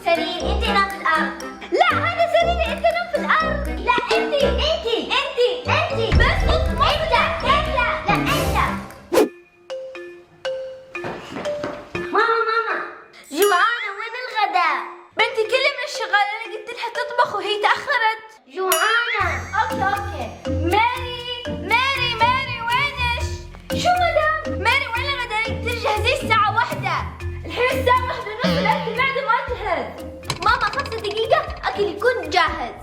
السرير، انت نام في الارض. لا هذا سريري، انت نام في الارض. لا انت بس انت لا انت. ماما جوعانة، وين الغداء؟ بنتي كلمي الشغالة، انا قلت لها تطبخ وهي تأخرت. جوعانة. اوكي. ماري وينش؟ شو مدام؟ ماري وين الغداء؟ تجهزي الساعة 1. الحين الساعة 1:30، الأكل بعد ما جهز. ماما 5 دقيقة أكل يكون جاهز.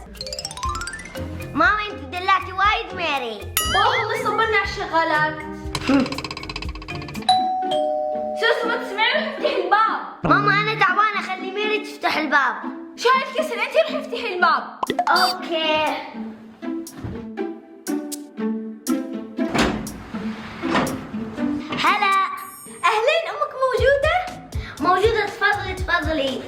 ماما انت دلعتي وايد ماري. اوه الله يصبرنا على الشغالات. سوسو ما تسمعين؟ افتحي الباب. ماما أنا تعبانة، خلي ماري تفتح الباب. شايف كسر، انتي روحي افتحي الباب. اوكي. هلا. اهلين، امك موجودة؟ موجودة، تفضلي.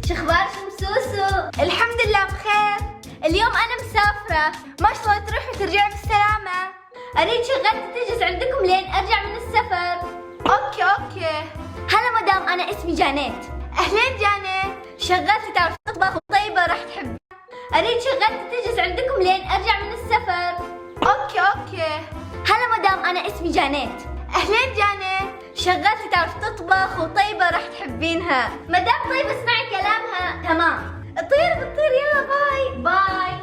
شو اخبارك سوسو؟ الحمد لله بخير. اليوم انا مسافرة، ما شاء الله تروحي وترجعي بالسلامة. اريد شغلتي تجهز عندكم لين ارجع من السفر. اوكي. هلا مدام، أنا اسمي جانيت. اهلين جانيت، شغلتي تعرف تطبخ وطيبة راح تحب. اريد شغلتي تجهز عندكم لين ارجع من السفر. اوكي. هلا مدام، أنا اسمي جانيت. اهلين جانيت، شغلتي تعرف تطبخ وطيبة راح تحبينها. مدام طيبة اسمعي كلامها. تمام. بتطير يلا باي.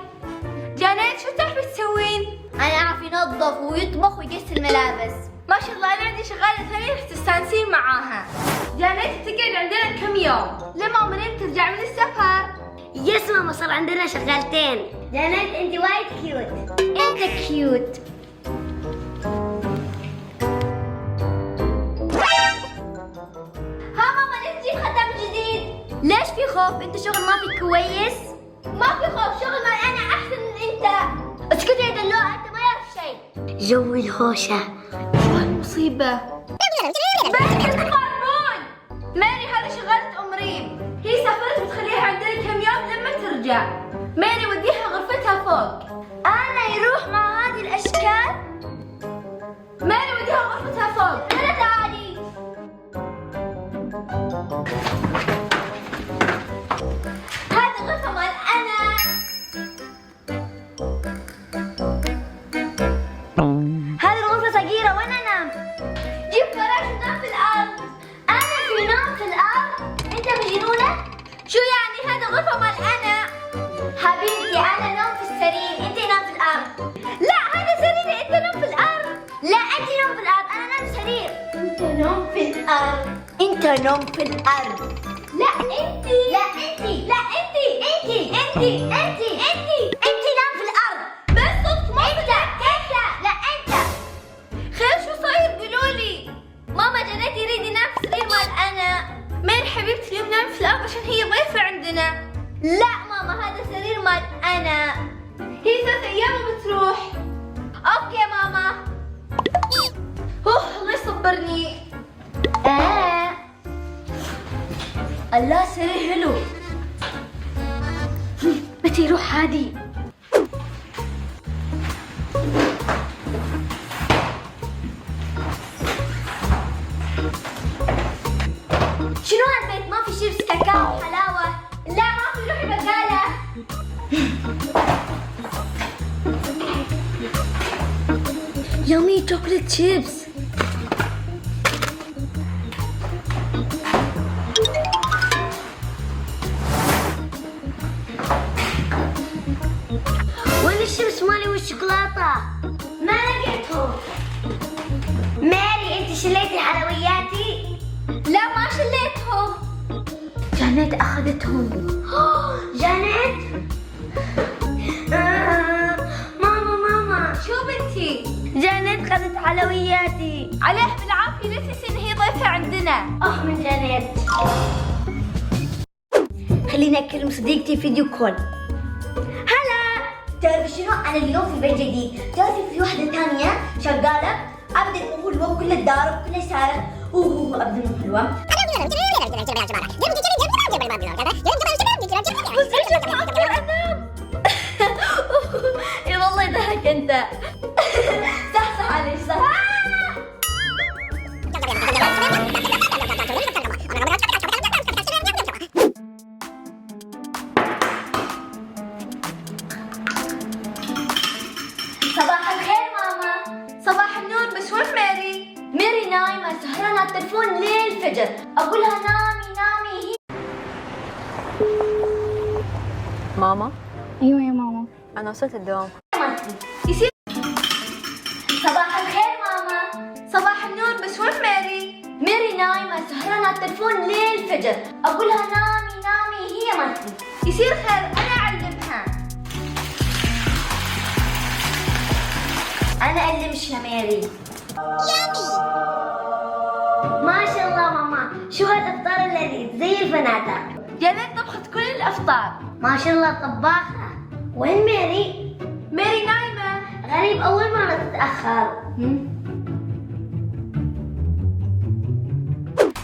جانيت شو تعرفي تسوين؟ أنا أعرف ينظف ويطبخ ويقص الملابس. ما شاء الله، انا عندي شغالة ثانية رح تستانسين معاها. جانيت تقعد عندنا كم يوم لما مريم ترجع من السفر. يس ماما، صار عندنا شغالتين. جانيت انت وايد كيوت. انت كيوت. ها ماما ليش تجيب خدام جديد؟ ليش في خوف؟ انت شغل ما في كويس؟ ما في خوف، شغل ما انا احسن من انت. اسكت يا دلوعة، انت ما يعرف شيء. جو الهوشة. شو هالمصيبة؟ بس تقاربون. ماري هذه شغالة ام ريم، هي سافرت وتخليها عندنا كم يوم لما ترجع. ماري وديها غرفتها فوق. انا يروح مع هذه الاشكال؟ ماري وديها غرفتها فوق. انا تعالي. هذه غرفة مال انا. هذه الغرفة صغيرة، وين انام؟ جيب فراش ونام في الارض. انا في نوم في الارض؟ انت مجنونة؟ شو يعني؟ هذا غرفة مال انا. حبيبتي انا نوم في السرير، انت نام في الارض. لا هذا سريري، انت نام في الارض. لا انت نوم في الارض، انا نام في السرير. انت نام في الارض. انت نوم في الارض. لا انت نام في الارض. بس صوت ما انت لا انت. خير شو صاير قولولي. ماما جنات يريد ينام في سرير مال انا. مين حبيبتي اليوم نام في الارض عشان هي ضيفة عندنا. لا ماما، هذا سرير مال انا. هي 3 ايام وبتروح. اوكي ماما. الله يصبرني. الله سرير حلو. متى يروح هادي؟ شنو هالبيت؟ ما في شيبس كاكاو وحلاوة؟ لا ما في، روحي بقالة. يومي شوكليت شيبس. وين الشيبس مالي والشوكولاتة؟ ما لقيتهم. ماري انت شليتي حلوياتي؟ لا ما شليتهم. جانيت اخذتهم. جانيت. ماما شو بنتي؟ جانيت خذت حلوياتي. عليه بالعافية، لا تنسي ان هي ضيفة عندنا. من جانيت. خليني اكلم صديقتي فيديو كول. هلا، تعرفي شنو؟ انا اليوم في بيت جديد. تعرفي في واحدة ثانية شغالة ابدا الوقت كل الدار كل سارة. ابدا حلوة. اي والله يضحك انت. صح علي صح. للفجر، اقول لها نامي نامي. هي ماما، ايوه يا ماما. أنا وصلت الدوام. ما تجي. يصير صباح الخير ماما. صباح النور، بس وين ماري؟ ميري نايمة سهرانة على التلفون للفجر، اقول لها نامي نامي هي ما تجي. يصير خير، انا اعلمها. انا اعلمشها ميري. ما شاء الله ماما، شو هالافطار اللذيذ زي الفنادق. جنات طبخت كل الافطار. ما شاء الله طباخة. وين ميري؟ ماري نايمة. غريب أول مرة تتأخر.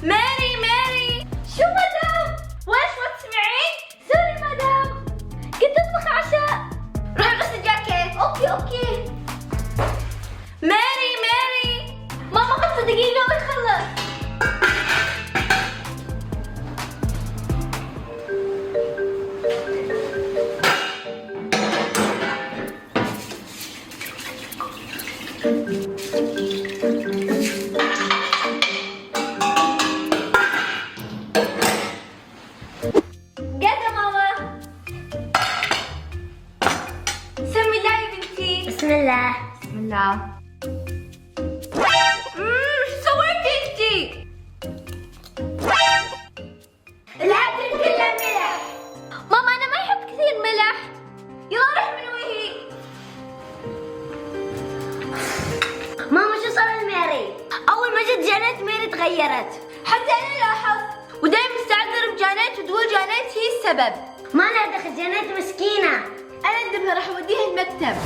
ماري شو مدام؟ ويش ما تسمعين؟ سوري مدام، كنت اطبخ عشاء. روحي غسلي الجاكيت. اوكي. ماري ماما 5 دقيقة ويخلص. قاعدة ماما. سمي الله يا بنتي. بسم الله. بسم الله. شو سويتي انتي؟ الأكل كله ملح. ماما انا ما احب كثير ملح. يلا روح من وجهي. ماما شو صار لميري؟ أول ما جت جانت ميري تغيرت. حتى انا لاحظت، ودايما استعذر بجانات وتقول جانات هي السبب. ما لها دخل، جانت مسكينة. انا اندبها، راح اوديها المكتب.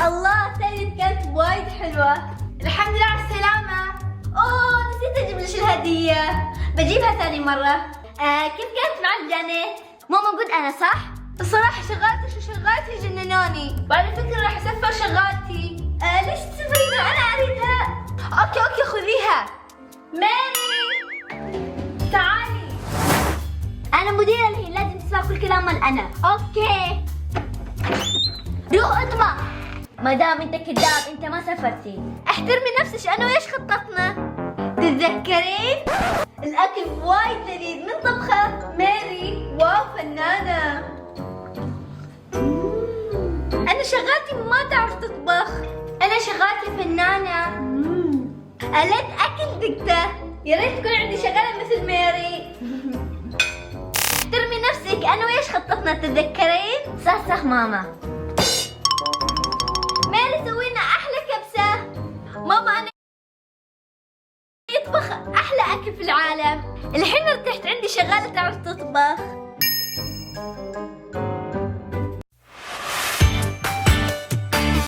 الله، سيد كانت وايد حلوه. الحمد لله على السلامه. اوه نسيت اجيب لك الهديه، بجيبها ثاني مره. كيف كانت مع الجانات؟ ماما قلت أنا صح؟ الصراحه شغالتي جننوني، وعلى فكره راح اسفر شغالتي. ليش تسفرينها؟ انا اريدها. اوكي خذيها. ماري تعالي. أنا مديرة الحين، لازم تسمع كل كلام من أنا. اوكي. روح اطبخ. ما دام أنت كذاب أنت ما سافرتي. احترمي نفسك، انا ويش خطتنا؟ تتذكرين؟ الاكل وايد لذيذ من طبخه ماري. واو فنانه. انا شغالتي ما تعرف تطبخ. انا شغالتي فنانه. قلت اكل دقته. يا ريت تكون عندي شغاله مثل ماري. احترمي نفسك، انا ويش خطتنا تتذكرين؟ صح ماما. ماري سوي لنا احلى كبسه. ماما انا يطبخ احلى اكل في العالم. الحين ارتحت، عندي شغاله تعرف تطبخ.